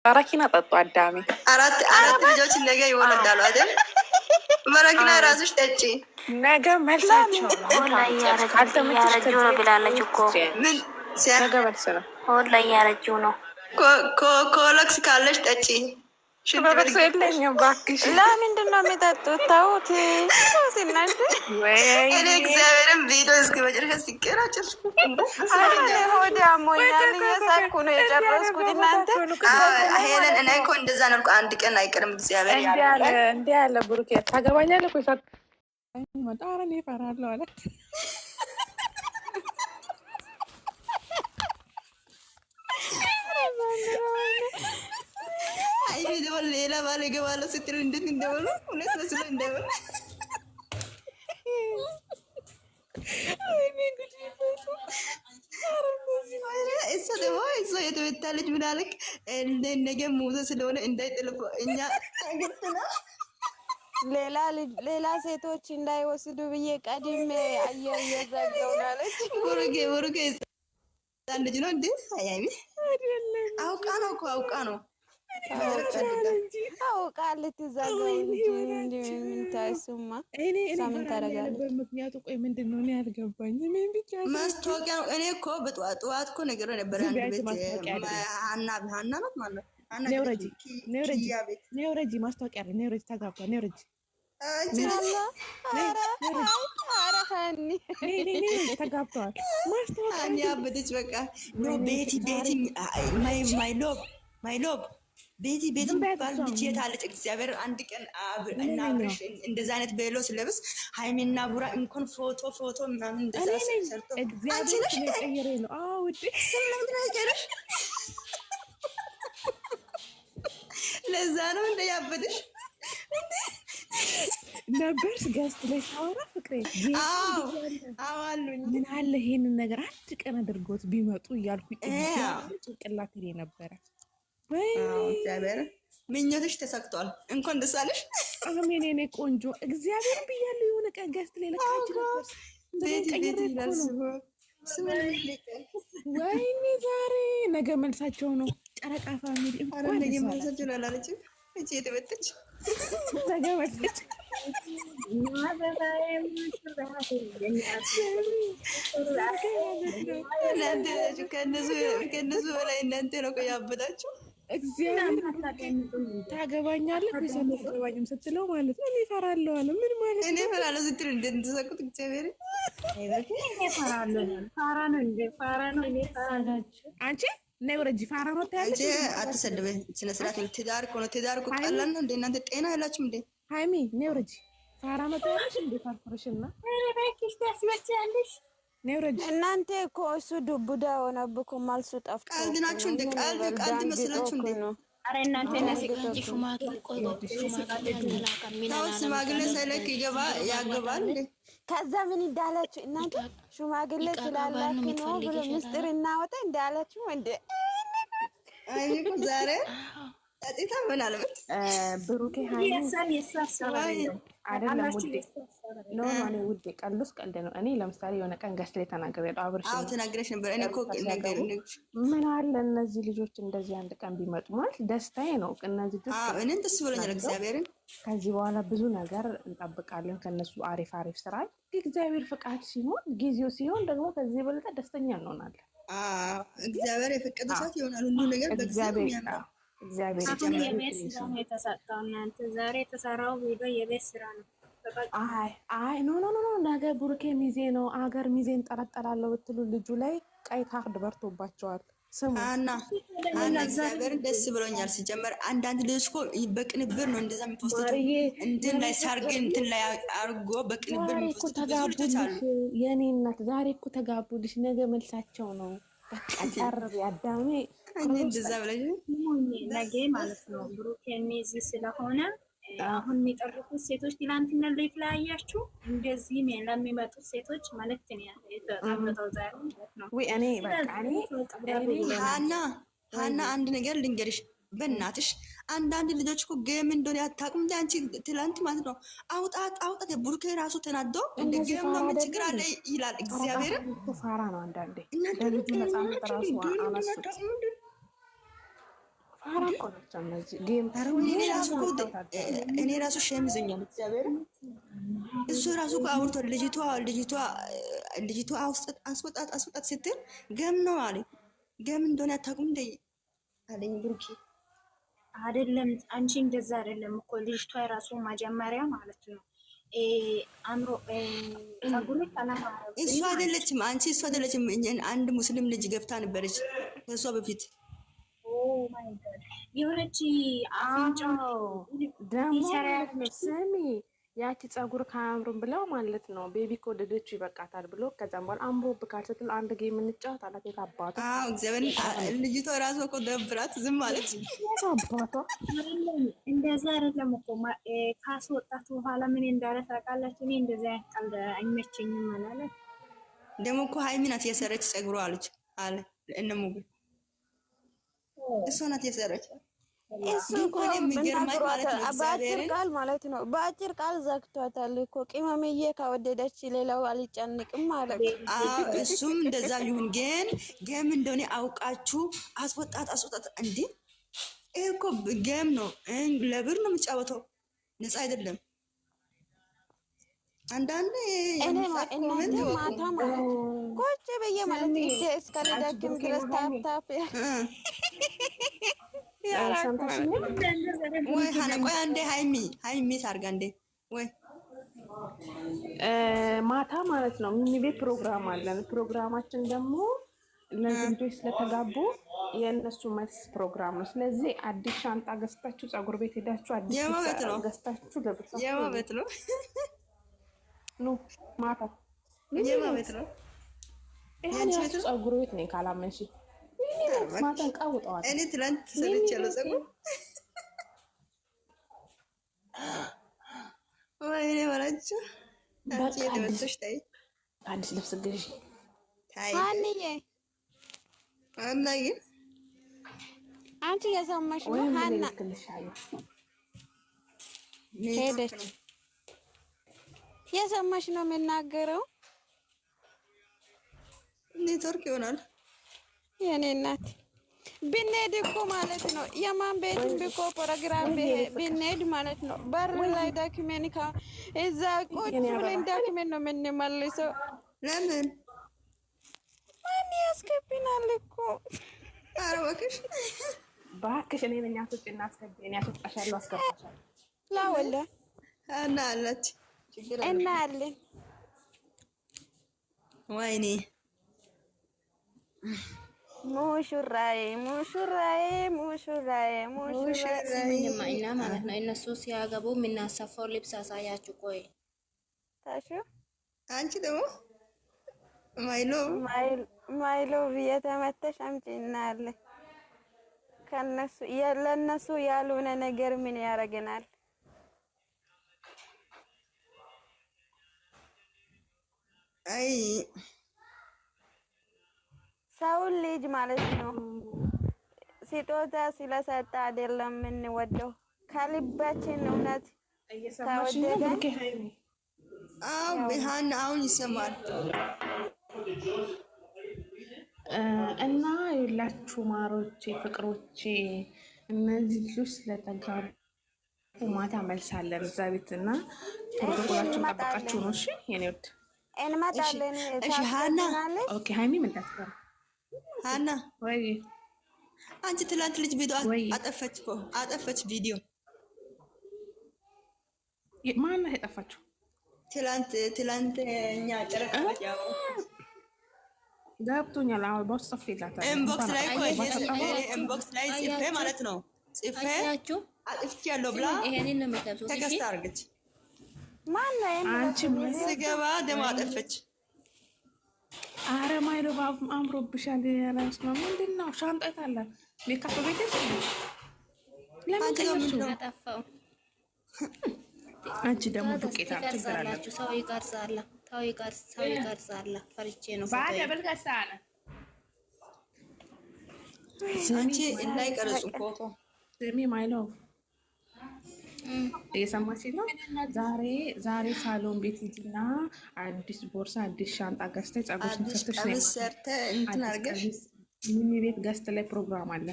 በረኪና ጠጡ አዳሜ። አራት ልጆች ነገ ይወለዳሉ አይደል? በረኪና ራስሽ ጠጪ። ነገ መልሳቸው እያረጁ ነው ብላለች እኮ። ነገ መልስ ነው። ሆድ ላይ እያረጁ ነው። ኮለክስ ካለሽ ጠጪ። ሽንት የለኝም እባክሽ። ለምንድን ነው የሚጠጡት? ተውት እናንተ። እኔ እግዚአብሔርን ቪዲዮ እስከ መጨረሻ ሲገራቸው ሆድ አሞኛል እየሳኩ ነው የጨረስኩት። እናንተ ሄለን እኔ እኮ እንደዛ ነው። አንድ ቀን አይቀርም እግዚአብሔር እንዲህ ያለ ብሩኬ ታገባኛለህ እኮ መጣረን ይፈራለሁ አለ። ሌላ ባል እገባለሁ ስትል እንዴት እንደሆነ እውነት መስሎ እንደሆነ እሷ ደግሞ እሷ የተመታ ልጅ ምን አለክ? ነገ ሙዘ ስለሆነ እንዳይጥልፎ እኛ ሌላ ሴቶች እንዳይወስዱ ብዬ ቀድሜ አየር እየዘጋው ናለች። ቡሩጌ ልጅ ነው እንዴ? አያሚ አውቃ ነው እኮ አውቃ ነው አውቃ ልትዘጋው እንጂ ምንታይሱማ ሳምን ታደርጋለች። ምክንያቱ ቆይ ምንድን ነው? እኔ አልገባኝም። ማስታወቂያ ነው። እኔ እኮ በጠዋት እኮ ነገር ነበር። አንድ ቤት ሀና ናት ማለት ኔውረጂ ማስታወቂያ አለ። ኔውረጂ ተጋብቷል። ኔውረጂ ተጋብተዋል። ማስታወቂያ ያበደች በቃ ቤቲ ማይ ሎብ ቤቲ ባል ልጅ የታለች? እግዚአብሔር አንድ ቀን እናብረሽ እንደዛ አይነት ቤሎ ስለብስ ሃይሚና ቡራ እንኳን ፎቶ ምናምን እንደዛ ሰርቶ እግዚአብሔር ቀይሬ ነው። አዎ ውዴ ስምንት ነው ያቀረሽ። ለዛ ነው እንደ ያበደሽ ነበርስ ገስት ላይ ሳወራ ፍቅሬ አዋሉኝ ምን አለ ይሄንን ነገር አንድ ቀን አድርጎት ቢመጡ እያልኩ ጭንቅላት ይሄ ነበረ። እግዚአብሔር ምኞትሽ ተሳክቷል። እንኳን ደስ አለሽ። አሜን የኔ ቆንጆ እግዚአብሔር ብያለሁ። የሆነ ቀን ገስት ላይ ለካጅ ነበር ቤት ይላል። ወይኔ ዛሬ ነገ መልሳቸው ነው። ጨረቃ ፋሚሊ እንኳን ነገ መልሳቸው አላለችም። እቺ የተበተች ነገ መልሳቸው ከእነሱ በላይ እናንተ ነው ያበዳችሁ። እግዚአብሔር ታገባኛለህ ታገባኝም ስትለው ማለት ነው። እኔ እፈራለሁ አለ። ምን ማለት ነው? እኔ እፈራለሁ ስትል እንደምትሰቁት እግዚአብሔር አንቺ ነይ ወረጂ ፋራ ነው ታያለሽ። አትሰድበኝ። ስነ ስርዓት ትዳር እኮ ነው። ትዳር እኮ ቀላል ነው እንዴ? እናንተ ጤና ያላችሁ እንዴ? ሃይሚ ነይ ወረጂ ፋራ ነው ታያለሽ እንዴ? ፋርፍርሽና ረባኪሽ ታስበቻለሽ። ነይ ወረጂ እናንተ እኮ እሱ ዱቡዳ ሆነብኩ ማልሱ ጠፍቶ ቀልድ ናችሁ እንዴ? ቀልድ መስላችሁ እንዴ? አረ እናንተ ነስቀንጂ ሽማግሌ ቆይ ሽማግሌ ሳይለክ ያገባል እንዴ? ከዛ ምን እንዳላችሁ እናንተ ሽማግሌ ስላላችሁ ነው ብሎ ምስጢር እናወጣ እንዳላችሁ እንዴ? አይ እኮ ዛሬ አጥታ ምን አለበት ብሩኬ ሃይሚ አይደለም ውዴ ኖ ነው ውዴ፣ ቀልዱስ ቀልድ ነው። እኔ ለምሳሌ የሆነ ቀን ገስት ላይ ተናግሬያለሁ። አብርሽ ተናግረሽ ነበር። እኔ እኮ ነገር ምን አለ እነዚህ ልጆች እንደዚህ አንድ ቀን ቢመጡ ማለት ደስታዬ ነው። እነዚህ ልጆች እኔን ደስ ብሎኛል። እግዚአብሔርን ከዚህ በኋላ ብዙ ነገር እንጠብቃለን ከነሱ አሪፍ ስራ። እግዚአብሔር ፍቃድ ሲሆን ጊዜው ሲሆን ደግሞ ከዚህ በለጠ ደስተኛ እንሆናለን። እግዚአብሔር የፈቀደ ሰዓት ይሆናል ሁሉ ነገር በእግዚአብሔር ያምራል። እግዚአብሔር የቤት ስራ ነው የተሰጠው። እናንተ ዛሬ የተሰራው ቪዲዮ የቤት ስራ ነው። አይ ኖ ነገ ቡርኬ ሚዜ ነው አገር ሚዜን ጠረጠራለሁ ብትሉ ልጁ ላይ ቀይ ካርድ በርቶባቸዋል። ስሙ አና እግዚአብሔርን ደስ ብሎኛል። ሲጀመር አንዳንድ ልጆች እኮ በቅንብር ነው እንደዛ የሚፖስቱት። እንትን ላይ ሳርግ እንትን ላይ አርጎ በቅንብር የሚፖስቱት ብዙ ልጆች አሉ። የኔ እናት ዛሬ እኮ ተጋቡልሽ፣ ነገ መልሳቸው ነው። በቃ ጨርብ ያዳሜ እንደዛ ብለሽ ነገ ማለት ነው። ብሩክ የሚይዝ ስለሆነ አሁን የሚጠርቁት ሴቶች ትላንትና ላይ ፍላያችሁ እንደዚህ ለሚመጡት ሴቶች መልእክት ነው የተቀመጠው ዛሬ ማለት ነው። ወይ እኔ በቃ እኔ ሃና አንድ ነገር ልንገርሽ በእናትሽ። አንዳንድ ልጆች እኮ ጌም እንደሆነ ያታቁም እንጂ አንቺ ትላንት ማለት ነው አውጣት ብሩክ ራሱ ተናዶ እንደ ጌም ነው ምን ችግር አለ ይላል። እግዚአብሔር ፋራ ነው አንዳንዴ ለልጁ ነፃነት ራሱ አነሱት። አራቆናቸው እነዚህ ጌም እኔ ራሱ ሸም ይዘኛል። እግዚአብሔር እሱ ራሱ እኮ አውርቶ ልጅቷ አስወጣት ስትል ገም ነው አለ። ገም እንደሆነ አታውቁም እንደ አለኝ ብሩኬ። አይደለም አንቺ እንደዛ አይደለም እኮ ልጅቷ የራሱ መጀመሪያ ማለት ነው አምሮ ጸጉር ቀለም እሱ አይደለችም አንቺ እሱ አይደለችም። አንድ ሙስሊም ልጅ ገብታ ነበረች ከሷ በፊት የሆነች ደግሞ ስሚ ያቺ ጸጉር ከአምሩም ብለው ማለት ነው ቤቢ ከወደደችው ይበቃታል ብሎ ከዛም በኋላ አምሮብካል ስትል አንድ ጌም እንጫወት አላት። የት አባቷ እግዚአብሔር ልጅቷ ራሱ እኮ ደብራት ዝም አለች። የት አባቷ እንደዛ አይደለም እኮ ካስወጣት በኋላ ምን እንዳለ ታውቃላችሁ? እኔ እንደዛ ያቃል አይመቸኝም አላለ። ደግሞ እኮ ሃይሚ ናት የሰረች ጸጉሯ አለች አለ እነሙ እሷ ናት የሰረች። እሱ እኮ የሚገርማኝ ማለት ነው በአጭር ቃል ማለት ነው በአጭር ቃል ዘግቷታል እኮ ቅመምዬ ከወደደች ሌላው አልጨንቅም ማለት ነው። እሱም እንደዛ ይሁን ግን ገም እንደሆነ አውቃችሁ አስወጣት እንዴ! ይሄ እኮ ገም ነው፣ ለብር ነው የሚጫወተው፣ ነፃ አይደለም። አንዳንዴ ማታ ማለት ቁጭ ብዬ ማለት ነው እስከልደክም ድረስ ታፕታፕ ወይ ቆይ አንዴ ሃይሚ ታርጋ እንዴ ወይ ማታ ማለት ነው ሚኒ ቤት ፕሮግራም አለን። ፕሮግራማችን ደግሞ ለልጆች ስለተጋቡ የእነሱ መልስ ፕሮግራም ነው። ስለዚህ አዲስ ሻንጣ ገዝታችሁ ፀጉር ቤት ሄዳችሁ አዲስ ገዝታችሁ ለብሳችሁ የማበት ነው ኑ ማታ የማበት ነው ያንቺ ፀጉር ቤት ነኝ ካላመንሽ ማታን ቀውጠዋል። እኔ ትላንት ሰለቻለሁ ፀጉር ወይኔ ወራችሁ አንቺ የተመተሽ ታይ አዲስ ልብስ ግዢ ታይ አንዬ አናዬ አንቺ የሰማሽ ነው ሃና ሄደች የሰማሽ ነው የምናገረው ኔትወርክ ይሆናል። የኔ እናት ብንሄድ እኮ ማለት ነው የማን ቤትም እኮ ፕሮግራም ብንሄድ ማለት ነው በር ላይ ዳክሜን እዛ ቁጭ ብለን ዳክሜን ነው የምንመልሰው። ለምን ማን ያስገቢናል እኮ? ኧረ እባክሽ እኔ ነኝ አስወጪና አስገቢ። እኔ አስወጣሻለሁ አስገባሻለሁ። ላወላ እና አለች እና አለ ወይኔ ሙሽራዬ ስምኝማ እና ማለት ነው እነሱ ሲያገቡ የምናሰፋው ልብስ አሳያችሁ። ቆይ ታሹ አንቺ ደግሞ ማይሎ ብየተመተሽ አምጪ እናያለን። ከነሱ ለነሱ ያልሆነ ነገር ምን ያደርገናል? አይ ሰውን ልጅ ማለት ነው ስጦታ ስለሰጠ አይደለም የምንወደው ከልባችን እውነት ተወደደ። ቢሃን አሁን ይሰማል እና የላችሁ ማሮቼ ፍቅሮቼ እነዚህ ልጆች ስለተጋቡ ማታ መልሳለን እዛ ቤት እና ፕሮቶኮላችሁን ጠብቃችሁ ነው። እሺ የኔ ውድ እንመጣለን። እሺ ሃና ኦኬ ሃይሚ ምን ታስፈራ ሃና ወይ አንቺ ትላንት ልጅ ቪዲዮ አጠፈች ቪዲዮ ማን ነው የጠፋችው? ትላንት እኛ ጨረቃ ያው ገብቶኛል። አሁን በውስጥ ጽፌላታለሁ ኢንቦክስ ላይ ኢንቦክስ ላይ ጽፌ ማለት ነው ጽፌ አጥፍቻለሁ ብላ ይሄንን ነው የምትለብሱት። ተከስታ አድርገች ማን ነው አንቺ ስገባ ደግሞ አጠፈች። አረ ማይሎ አምሮብሻል ያላንስ ነው ምንድን ነው? ሻንጣ የታለ? ሜካፕ ቤት ለምን ቀየርሽው? አጠፋው። አንቺ ደግሞ ዱቄታ ትገራላችሁ። ሰው ይቀርጻል። ፈርቼ ነው ባዳ በልከሳለ አንቺ እንዳይቀርጹ ፎቶ ስሚ ማይሎ እየሰማች ነው። ዛሬ ሳሎን ቤት ሂጂና አዲስ ቦርሳ አዲስ ሻንጣ ገዝተሽ ፀጉርሽን ሰርተሽ ሰርተ እንትን አድርገሽ ሚኒ ቤት ገዝት ላይ ፕሮግራም አለ።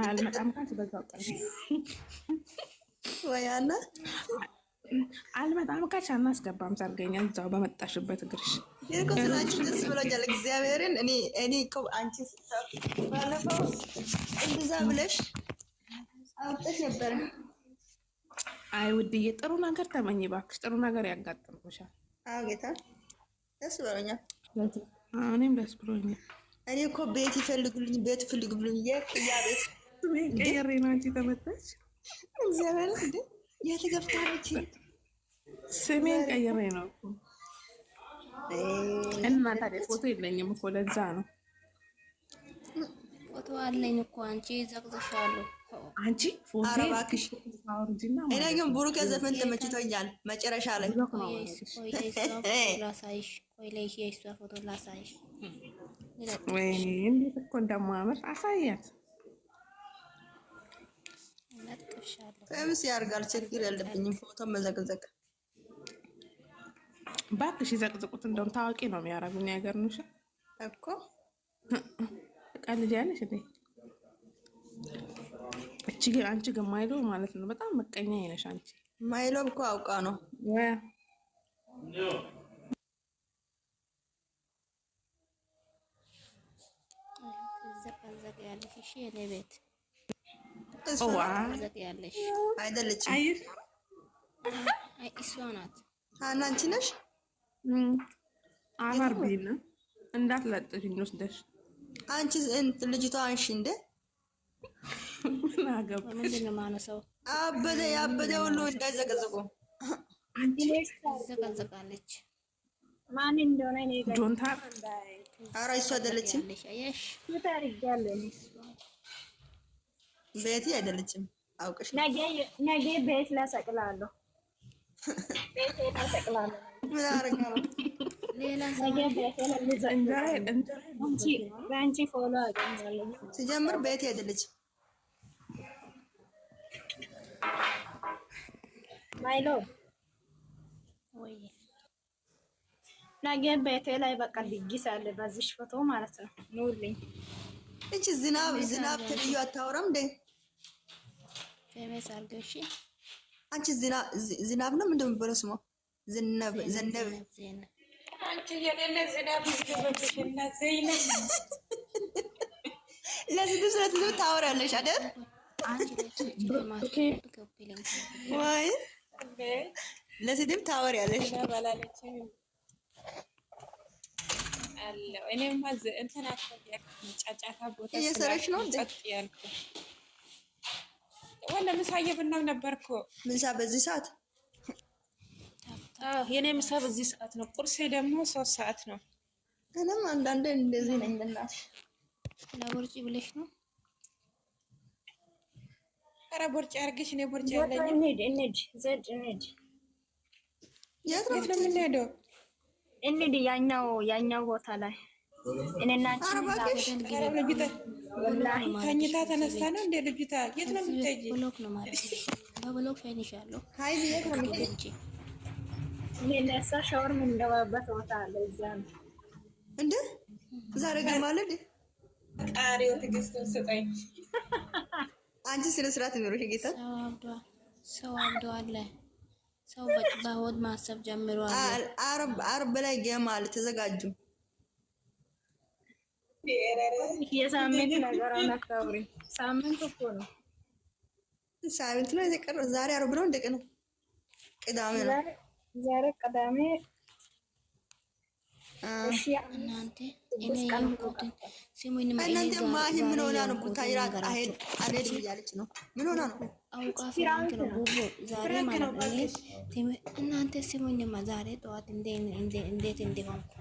አልመጣም ካልሽ በዛው ቀን ወያና አልመጣም ካልሽ አናስገባም። ሰርገኛ እዛው በመጣሽበት እግርሽ። ይሄ ስላችሁ ደስ ብሎኛል። እግዚአብሔርን እኔ እኮ አንቺ ባለፈው እንደዛ ብለሽ አውጥተሽ ነበረ። አይ ውድዬ ጥሩ ነገር ተመኝ እባክሽ፣ ጥሩ ነገር ያጋጥምሻል። አዎ ጌታ ደስ ብሎኛል። እኔም ደስ ብሎኛል። እኔ እኮ ቤት ይፈልጉልኝ፣ ቤት ይፈልጉልኝ። የቅያ ቤት ቀየሬ ነው አንቺ ተመጣች። እግዚአብሔር እንዴ የተገፍታለች ስሜን ቀየሬ ነው እና ታዲያ ፎቶ የለኝም እኮ ለዛ ነው። ፎቶ አለኝ እኮ አንቺ ዘቅዘሻለሁ። አንቺ ፎቶ አረባክሽ አውርጂና እኔ ግን ብሩክ ዘፈን ተመችቶኛል። መጨረሻ ላይ ላሳይሽ፣ ቆይ ላይ የእሷ ፎቶ ላሳይሽ። ወይኔ እንዴት እኮ እንደማምር አሳያት። ፈምስ ያርጋል፣ ችግር የለብኝም። ፎቶ መዘቅዘቅ እባክሽ ይዘቅዝቁት። እንደውም ታዋቂ ነው የሚያረጉኝ ነገር ነው እኮ ቀልድ ያለሽ እንዴ? እቺ ግን አንቺ ግን ማይሎ ማለት ነው በጣም መቀኛ ነሽ አንቺ። ማይሎ እኮ አውቃ ነው ዘቅዘቅ ያለሽ። እሺ የኔ ቤት ዘቅ ያለሽ አይደለችም። አይ እሷ ናት። ሀና አንቺ ነሽ። አማር ቢና እንዳትለጥፊኝ ወስደሽ አንቺ ልጅቷ አንሺ እንደ ምን አገባ? ምንድን ነው ማነሳው? አበደ ያበደ ሁሉ እንዳይዘቀዘቁ አንቺ ዘቀዘቃለች። ማን እንደሆነ እኔ ጋር ጆንታ ኧረ እሷ አይደለችም። አየሽ ቤቲ አይደለችም። አውቀሽ ነገ ቤት ላሰቅላለሁ። ቤት ላሰቅላለሁ። ምን አረጋው? ሌላ ነገ ቤት በአንቺ ፎሎ አገኛለሁ። ሲጀምር ቤቲ አይደለችም። ማይሎ ወይ ነገ ቤቴ ላይ በቃ ድግስ አለ። በዚህ ፎቶ ማለት ነው። ኑልኝ። እቺ ዝናብ ትልዩ አታወራም እንዴ? ፈመስ አድርገው። እሺ አንቺ ዝናብ ነው ምንድን ነው የሚባለው ስሟ? ዘነበ አንቺ የሌለ ዝናብ ይገበልሽና ዘይነ ለዚህ ስለዚህ ታወራለሽ አይደል? ወይ ለዚህ ታወሪያለሽ አለው። እኔማ እንትን ጫጫታ ቦታ እየሰራሽ ነው እንዴ? ወላ ምሳ እየበላሁ ነበርኩ። ምሳ በዚህ ሰዓት? አዎ የኔ ምሳ በዚህ ሰዓት ነው። ቁርሴ ደግሞ 3 ሰዓት ነው። እኔም አንዳንዴ እንደዚህ ነኝ። በእናትሽ ለቦርጭ ብለሽ ነው? ኧረ ቦርጭ አድርግሽ። እኔ ቦርጭ ያለኝ እንሂድ ዘድ እንሂድ። የት ነው የምንሄደው? እንሂድ ያኛው ቦታ ላይ እኔና አንቺ ተኝታ ተነስታ ነው እንደ ልጅቷ። የት ነው የምትሄጂ? ብሎክ ነው ማለት ነው። በብሎክ ሸኝሻለሁ። ሃይ የት ነው የምትሄጂ? እኔና ሻወር የምንገባበት ቦታ አለ። እዛ ነው እንደ ዛሬ ገማለ እንደ ቃሪው ትዕግስቱን ስጠኝ። አንቺ ስነ ስርዓት ኑሮሽ ጌታ። ሰው አብዷል። ሰው በሆድ ማሰብ ጀምሯል። አርብ ላይ ገማል። ተዘጋጁ። የሳምንት ነገር አናካብሪ። ሳምንት እኮ ነው። ሳምንት ነው የተቀረው። ዛሬ አርብ ነው እንደቀ ነው። ቅዳሜ ነው ዛሬ ቅዳሜ። እሺ እናንተ እኔ ያልኩትን ሲሙኝ እናንተ ማሂ ምን ሆና ነው? ቡታይራ አሄድ እያለች ነው። ምን ሆና ነው? አውቃ ፍራንክ ነው ቡቡ ዛሬ ማለት ነው። እናንተ ሲሙኝማ ዛሬ ጠዋት እንዴት እንደሆንኩ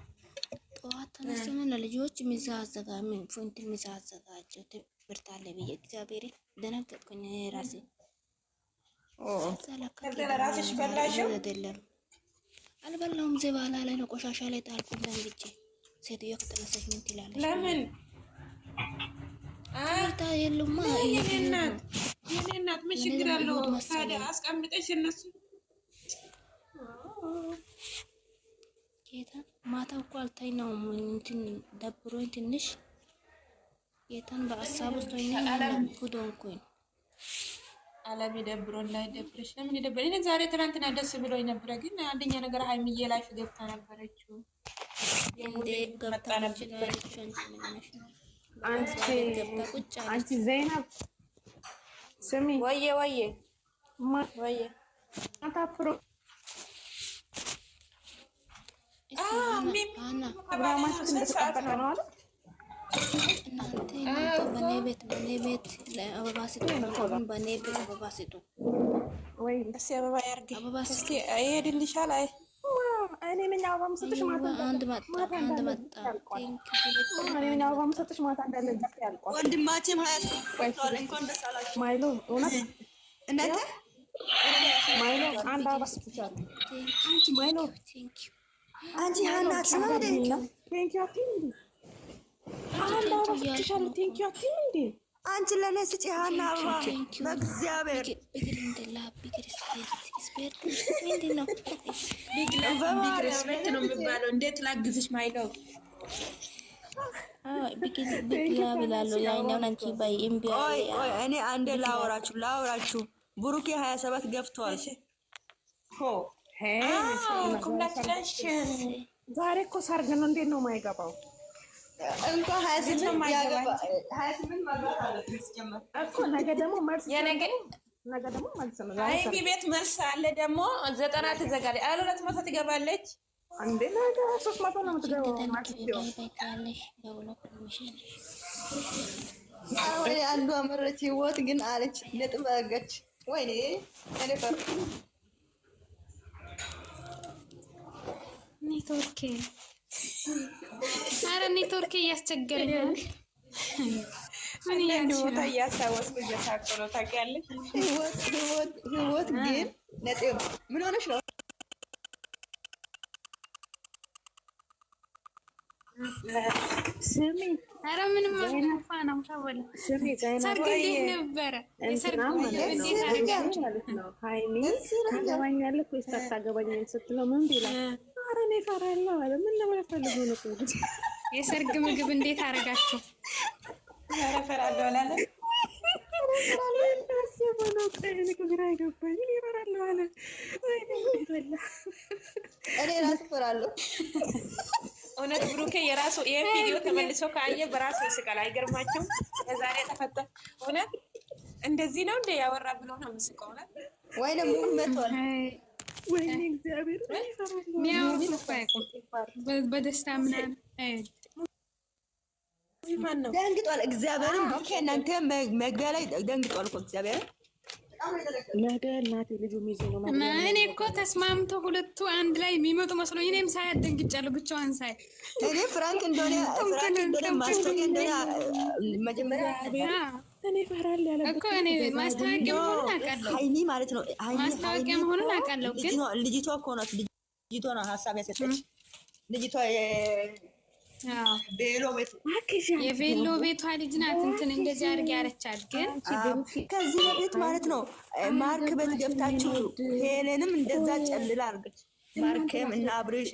ጠዋት ተነስተን ለልጆች ምሳ አዘጋጀሁ። ትምህርት አለ ብዬ እግዚአብሔር ደነገጥኩኝ ራሴ። ራስሽ በላሽው? አይደለም አልበላውም። ዘባላ ላይ ነው ቆሻሻ ላይ ጣልኩት ደንግጬ። ሴትዮ ከተነሳች ምን ትላለች? ለምን አታ የሉማ የኔ እናት ምን ችግር አለው ታዲያ? አስቀምጠሽ እነሱ ጌታ ማታ እኮ አልተኛውም። እንትን ደብሮኝ ትንሽ ጌታን በሀሳብ ውስጥ ሆኜ ጉድ ሆንኩኝ። አለም ይደብሮን ላይ ደብረሽ ለምን ይደብረኝ? እኔ ዛሬ ትናንትና ደስ ብሎኝ ነበረ፣ ግን አንደኛ ነገር ሀይሚዬ ላይፍ ገብታ ነበረችው እንዴ ገብታ ነበረች። አንቺ ዘይናብ ስሚ፣ ወየ ማታ ፕሮግራማችን እንደተጠበቀ ነው አለ። እናንተ በኔ ቤት አበባ ስጡ፣ በኔ ቤት አበባ ስጡ። ወይ እስኪ አበባ ያርግ፣ አበባ እስኪ ይሄድልሻል። አይ እኔ ነኝ አበባ የምሰጥሽ ማታ አንድ መጣ። እኔ ነኝ አበባ የምሰጥሽ ማታ እንዳለ ጊዜ ያልቋል። ወንድማችን ሀያት እንኳን ደስ አላችሁ። ማይሎ እውነት እናንተ ማይሎ አንድ አበባ ሰጥቻለሁ። አንቺ ማይሎ አንቺ ሀና አትሰማም እንዴ? ቴንኪው አትይም እንዴ? አንድ አበባ ሰጥቻለሁ። ቴንኪው አትይም እንዴ? አንቺ ለኔ ስጪ ሀና አበባ በእግዚአብሔር ሪስፔክት ነው የሚባለው። እንዴት ላግዝሽ ማይለው ብግላ ብላለሁ። ያኛውን አንቺ ባይ እምቢ። ቆይ እኔ አንዴ ላወራችሁ ብሩኬ 27 ገፍቷል። ዛሬ እኮ ሰርግ ነው። እንዴት ነው የማይገባው? እንኳን 28 ማግባት አለብን እኮ። ነገ ደግሞ መልስ ነው። ሀይሚ ቤት መልስ አለ ደግሞ 90 ትዘጋለች። 200 ትገባለች። አንዴ ነገ 300 ነው የምትገባው። ወይ አንዱ አመረች ህይወት ግን አለች ነጥብ አገች። ወይኔ እኔ ፈር ኔትወርክ ኧረ ኔትወርክ እያስቸገረኝ ነው። ምን ቦታ እያስታወስኩ እየሳቁ ነው። ታውቂያለሽ ህይወት ግን ነጥብ ምን ሆነሽ ነው? ስሚ ኧረ ምንም አልፋ ነው ታወለ ስሚ ሰርግ እንዴት ነበረ? የሰርግ ማለት ነው። ሀይሚ ታገባኛለህ ወይስ አታገባኝም ስትለው ምን ቢላል? ኧረ እኔ እፈራለሁ አለ። ምን ለማለት ፈልጎ ነው? የሰርግ ምግብ እንዴት አደረጋችሁ? ኧረ እፈራለሁ አላለም። እኔ ራሱ እፈራለሁ። እውነት ብሩኬ የራሱ ይሄ ቪዲዮ ተመልሶ ካየ በራሱ ይስቃል። አይገርማችሁም? የዛሬ ተፈታ። እውነት እንደዚህ ነው እንደ ያወራ ብሎ ነው የምስቀው። እውነት ወይ ደግሞ መጥቷል። ወይኔ እግዚአብሔር በደስታ ምናምን ደንግጧል። እግዚአብሔርን ብሩኬ እናንተ መግቢያ ላይ ደንግጧል እኮ እግዚአብሔርን። ነገ እናቴ ልጁ ሚዜ ነው። እኔ እኮ ተስማምቶ ሁለቱ አንድ ላይ የሚመጡ መስሎኝ እኔም ሳያት ደንግጫለሁ። ብቻዋን ሳይ እኔ ፍራንክ እንደሆነ ማስታወቂያ እንደሆነ መጀመሪያ እኔ እፈራለሁ ያለ እኮ እኔ ማስታወቂያ መሆኑን አውቃለሁ። ሀይሚ ማለት ነው። ማስታወቂያ መሆኑን አውቃለሁ። ግን ልጅቷ እኮ ናት። ልጅቷ ነው ሀሳብ ያሰጠች ልጅቷ የቬሎ ቤቷ ልጅ ናት። እንትን እንደዚህ አድርጌ ያረቻል። ግን ከዚህ በፊት ማለት ነው ማርክ ቤት ገብታችሁ ሄሌንም እንደዛ ጨልላ አድርገች። ማርክም እና አብርሽ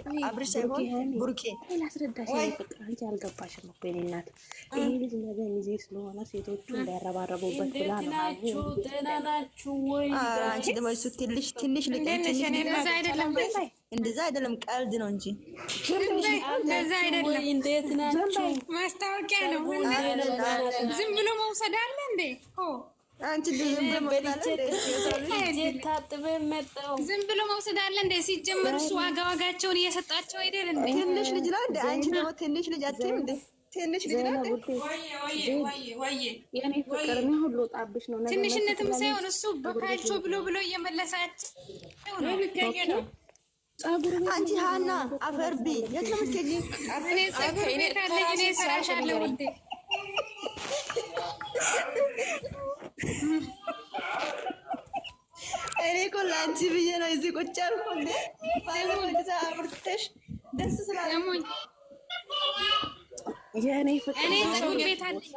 ሳይሆን ቡርኬ ላስረዳሽ። ፍቅር አንቺ አልገባሽም እኮ የእኔ እናት። ይሄ ልጅ ነገ ሚዜ ስለሆነ ሴቶቹ እንዳያረባረቡበት ብላ ነው። ደህና ናችሁ ወይ? አንቺ ደግሞ እሱ ትንሽ ልጅ እንደዛ አይደለም፣ ቀልድ ነው እንጂ እንደዛ አይደለም። እንዴት ናችሁ? ማስታወቂያ ነው። ዝም ብሎ መውሰድ አለ እንዴ? አንቺ ዝም ብሎ መውሰድ አለ እንዴ? ሲጀመር እሱ ዋጋቸውን እየሰጣቸው አይደል እንዴ? ትንሽ ልጅ ነው እንዴ? አንቺ ደግሞ ትንሽ ልጅ አትይም እንዴ? ትንሽ ልጅ ነው እንዴ? የኔ ፍቅር ነው ሁሉ ጣብሽ ነው። ትንሽነትም ሳይሆን እሱ በካልቾ ብሎ እየመለሳቸው ነው። አንቺ ሀና አፈርቢ የት ነው የምትሄጂው? እኔ ፀጉር ቤት አለኝ። እኔ እሰራሻለሁ ውዴ። እኔ እኮ ለአንቺ ብዬ ነው እዚህ ቁጭ ያልኩት እንዴ። ባይሆን አብርተሽ ደስ ስላለኝ የኔ ፍቅር እኔ ፀጉር ቤት አለኝ።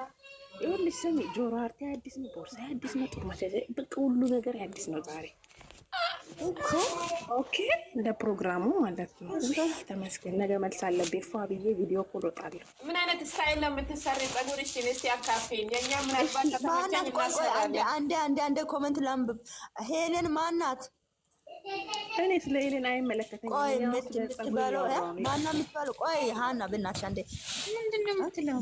ይኸውልሽ ስሚ፣ ጆሮ አርቴ አዲስ ነው፣ ቦርሳ አዲስ ነው፣ ጥሩ ማሸጊያ በቃ ሁሉ ነገር አዲስ ነው ዛሬ ኦኬ ለፕሮግራሙ ማለት ነው። ተመስገን። ነገ መልስ አለብኝ ፏ ብዬ ቪዲዮ ቆርጣለሁ። ምን አይነት ስታይል ነው የምትሰሪ? ጸጉርሽን እስቲ አካፌኝ። የኛ ምናልባት ከተመቸኝ እናሰራለን። አንዴ ኮመንት ላንብብ። ሄለን ማናት? እኔ ስለ ሄለን አይመለከተኝም። ቆይ የምትባለው ማና የምትባለው? ቆይ ሀና በእናትሽ አንዴ ምንድን ነው የምትለው?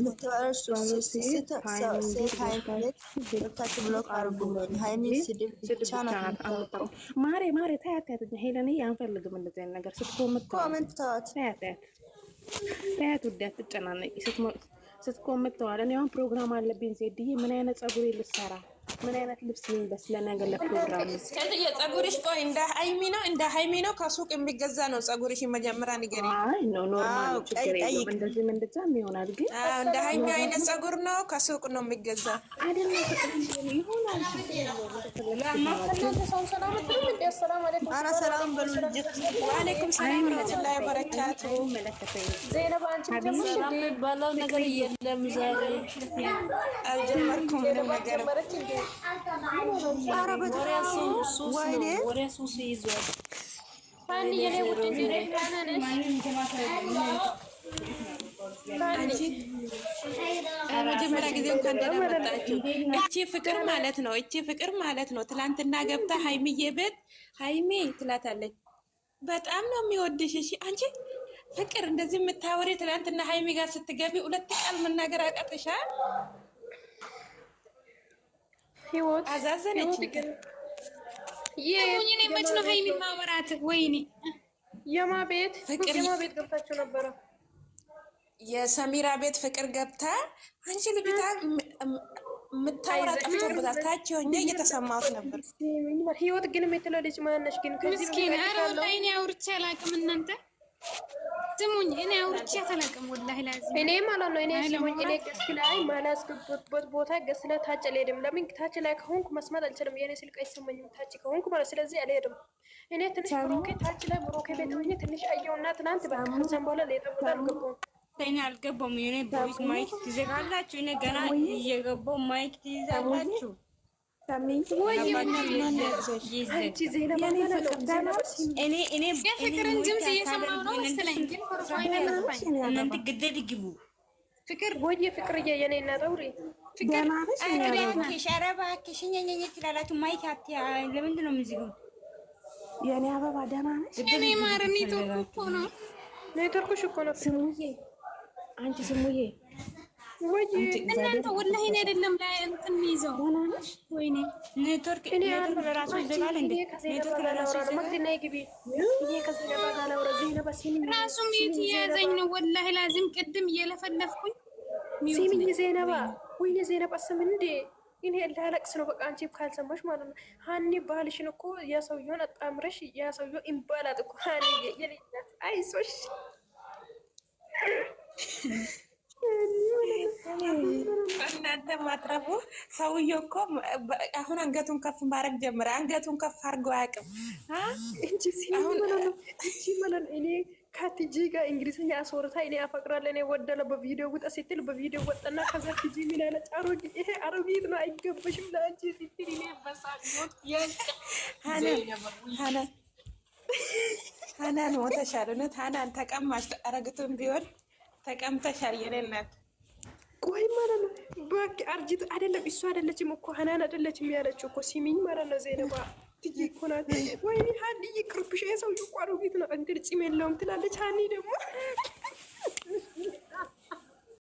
ማሬ ታያት ሄለን አንፈልግም እንደዚህ አይነት ነገር ስትኮምት ታያት ውዴ አትጨናነቂ። ስትኮምት ተዋል። እኔ አሁን ፕሮግራም አለብኝ ዜድዬ። ምን አይነት ጸጉሬ ልሰራ፣ ምን አይነት ልብስ ልበስ ለነገ ለፕሮግራም? ጸጉርሽ ቆይ እንደ ሀይሚ ነው ከሱቅ የሚገዛ ነው ጸጉርሽ? መጀመሪያ ንገሪኝ። አይ ኖ ኖርማል ችግር የለውም። እንደዚህ ምን እንደዛም ይሆናል። ግን እንደ ሀይሚ አይነት ጸጉር ነው ከሱቅ ነው የሚገዛ አይደለም። ይሆናል አና ሰላም በሉ ልጅ። ወአለይኩም ሰላም ወራህመቱላሂ ወበረካቱ። ሰላም የሚባለው ነገር የለም ዛሬ አልጀመርኩም ምንም ነገር። ወሬ ሱስ ይዟል። መጀመሪያ ጊዜ እንኳን ደህና መጣችሁ። እቺ ፍቅር ማለት ነው። ትላንትና ገብታ ሀይሚዬ ቤት ሀይሚ ትላታለች። በጣም ነው የሚወድሽ። እሺ አንቺ ፍቅር እንደዚህ የምታወሪ ትላንትና ሀይሚ ጋር ስትገቢ 2 ቃል መናገር አቃተሻል? ህይወት አዛዘነች። የኔ መች ነው ሀይሚ ማወራት? ወይኔ የማ ቤት ገብታችሁ ነበረ? የሰሚራ ቤት ፍቅር ገብታ አንቺ ልጅታ የምታወራ ጠፍቶበታል። ታች ሆኜ እየተሰማሁት ነበር። ህይወት ግን የምትለው ልጅ ማነሽ? ግን ምስኪን። ኧረ ወላሂ እኔ አውርቼ አላውቅም። እናንተ ስሙኝ፣ እኔ አውርቼ አላውቅም ወላሂ ላዚም። እኔ ማለት ነው እኔ ስሙኝ፣ እኔ ገስት ላይ ማላስገቡበት ቦታ ገስት ላይ ታች አልሄድም። ለምን ታች ላይ ከሆንኩ መስማት አልችልም። የኔ ስልክ አይሰማኝም ታች ከሆንኩ ማለት። ስለዚህ አልሄድም። እኔ ትንሽ ብሮኬ ታች ላይ ብሮኬ ቤት ሆኜ ትንሽ አየውና ትናንት በከምሰን በኋላ ሌላ ቦታ አልገባሁም። እኔ አልገባሁም። የኔ ቦይስ ማይክ ትዘጋላችሁ። እኔ ገና እየገባሁ ማይክ ትይዛላችሁ። የፍቅርን ድምፅ እየሰማሁ ነው መሰለኝ። ግን እናንተ ገደል ግቡ። ፍቅር ፍቅርዬ የኔ እናት አውሪ ፍቅር ኧረ እባክሽ ትላላችሁ። ማይክ ለምንድን ነው የምትዘጉት? የኔ አበባ ደህና ነሽ? እኔ ማር ኔትወርክ እኮ ነው። ኔትወርክሽ እኮ ነው። ስሙዬ አንቺ ስሙዬ ወይ እናንተ ወላሂ እኔ አይደለም ላይ እንትን ይዘው ወይኔ ኔትወርክ ለራሱ ይዘጋል እንዴ? ኔትወርክ ለራሱ ራሱ ሚት እየያዘኝ ነው ወላሂ ላዚም። ቅድም እየለፈለፍኩኝ ሲሚኝ ዜነባ ወይኔ ዜነባ ስም እንዴ እኔ ላለቅስ ነው። በቃ አንቺ ካልሰማሽ ማለት ነው። ሀኒ ባልሽን እኮ ያሰውየውን አጣምረሽ ያሰውየው ኢምባላት እኮ ሀኒ የሌላት አይሶሽ እናንተ ማትረቡ። ሰውዬው እኮ አሁን አንገቱን ከፍ ማድረግ ጀመረ። አንገቱን ከፍ አድርጎ አያውቅም እንጂ ሲመለን እኔ ከቲጂ ጋር እንግሊዝኛ አስወርታ እኔ አፈቅራለሁ እኔ ወደለ በቪዲዮ ውጣ ስትል በቪዲዮ ወጣና ከዛ ቲጂ ምን አለ ጫሮጊ ይሄ አረቢት ነው አይገባሽም ለአንቺ ስትል እኔ በሳቅሞት ሀናን ሞተሻል። እውነት ሀናን ተቀማሽ። አረግቱን ቢሆን ተቀምተሻል። የሌላት ቆይ ማለት ነው በቃ አርጂት አይደለም እሱ አይደለችም እኮ ሀናን አይደለችም ያለችው እኮ ሲሚኝ ማለት ነው ዜነባ ትጂ እኮ ናት። ወይኔ ሀኒ ይቅርብሽ የሰውዬው እኮ አሮጊት ነው እንትን ፂም የለውም ትላለች። ሀኒ ደግሞ